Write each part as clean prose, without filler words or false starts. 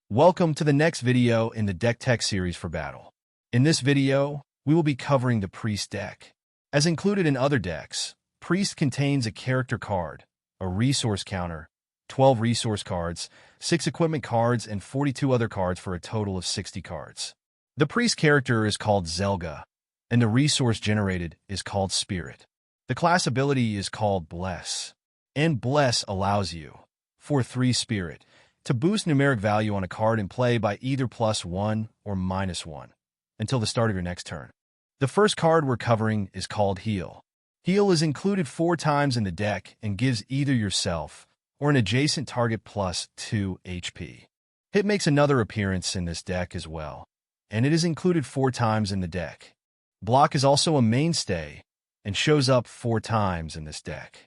Welcome to the next video in the deck tech series for Battle. In this video, we will be covering the Priest deck. As included in other decks, Priest contains a character card, a resource counter, 12 resource cards, 6 equipment cards, and 42 other cards for a total of 60 cards. The Priest character is called Zelga, and the resource generated is called Spirit. The class ability is called Bless, and Bless allows you, for 3 Spirit, to boost numeric value on a card in play by either +1 or -1 until the start of your next turn. The first card we're covering is called Heal. Heal is included 4 times in the deck and gives either yourself or an adjacent target +2 HP. Hit makes another appearance in this deck as well, and it is included 4 times in the deck. Block is also a mainstay and shows up 4 times in this deck.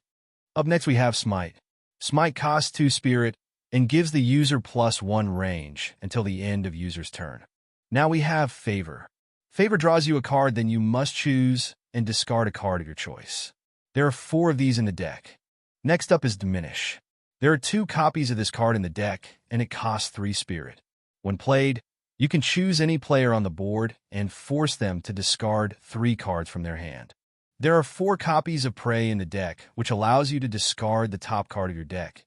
Up next we have Smite. Smite costs 2 Spirit and gives the user +1 range until the end of user's turn. Now we have Favor. Favor draws you a card, then you must choose and discard a card of your choice. There are 4 of these in the deck. Next up is Diminish. There are 2 copies of this card in the deck, and it costs 3 Spirit. When played, you can choose any player on the board and force them to discard 3 cards from their hand. There are 4 copies of Prey in the deck, which allows you to discard the top card of your deck.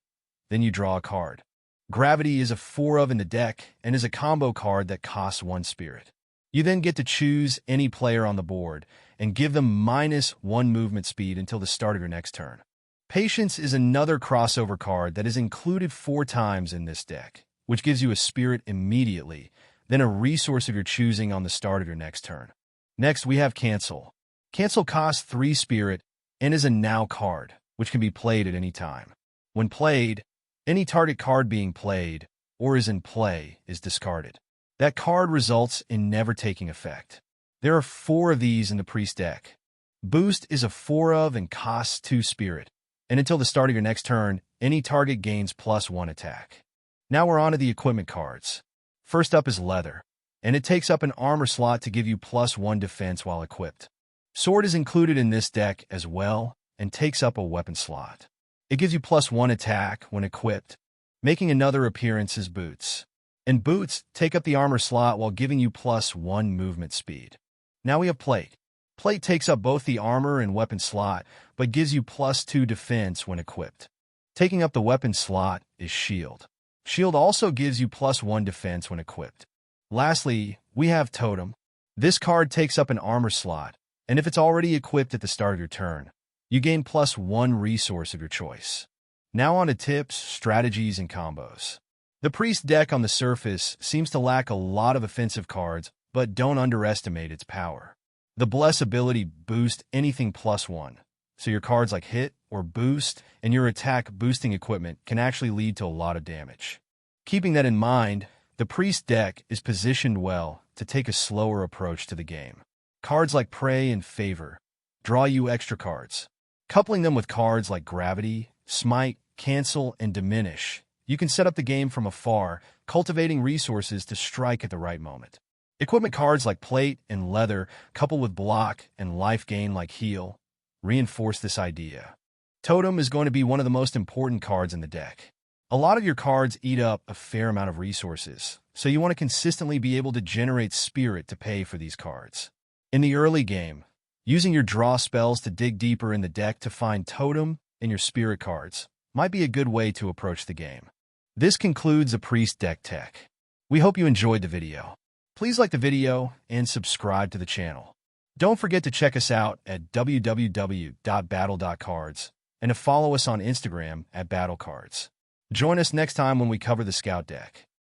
Then you draw a card. Gravity is a 4 of in the deck and is a combo card that costs 1 Spirit. You then get to choose any player on the board and give them -1 movement speed until the start of your next turn. Patience is another crossover card that is included 4 times in this deck, which gives you a Spirit immediately, then a resource of your choosing on the start of your next turn. Next, we have Cancel. Cancel costs 3 Spirit and is a Now card, which can be played at any time. When played, any target card being played or is in play is discarded. That card results in never taking effect. There are 4 of these in the Priest deck. Boost is a 4 of and costs 2 Spirit, and until the start of your next turn, any target gains +1 attack. Now we're on to the equipment cards. First up is Leather, and it takes up an armor slot to give you +1 defense while equipped. Sword is included in this deck as well and takes up a weapon slot. It gives you +1 attack when equipped. Making another appearance is Boots. And Boots take up the armor slot while giving you +1 movement speed. Now we have Plate. Plate takes up both the armor and weapon slot, but gives you +2 defense when equipped. Taking up the weapon slot is Shield. Shield also gives you +1 defense when equipped. Lastly, we have Totem. This card takes up an armor slot, and if it's already equipped at the start of your turn, you gain +1 resource of your choice. Now on to tips, strategies, and combos. The Priest deck on the surface seems to lack a lot of offensive cards, but don't underestimate its power. The Bless ability boosts anything +1, so your cards like Hit or Boost and your attack boosting equipment can actually lead to a lot of damage. Keeping that in mind, the Priest deck is positioned well to take a slower approach to the game. Cards like Prey and Favor draw you extra cards. Coupling them with cards like Gravity, Smite, Cancel, and Diminish, you can set up the game from afar, cultivating resources to strike at the right moment. Equipment cards like Plate and Leather, coupled with Block and life gain like Heal, reinforce this idea. Totem is going to be one of the most important cards in the deck. A lot of your cards eat up a fair amount of resources, so you want to consistently be able to generate Spirit to pay for these cards. In the early game, using your draw spells to dig deeper in the deck to find Totem and your Spirit cards might be a good way to approach the game. This concludes the Priest deck tech. We hope you enjoyed the video. Please like the video and subscribe to the channel. Don't forget to check us out at www.battle.cards and to follow us on Instagram at BattleCards. Join us next time when we cover the Scout deck.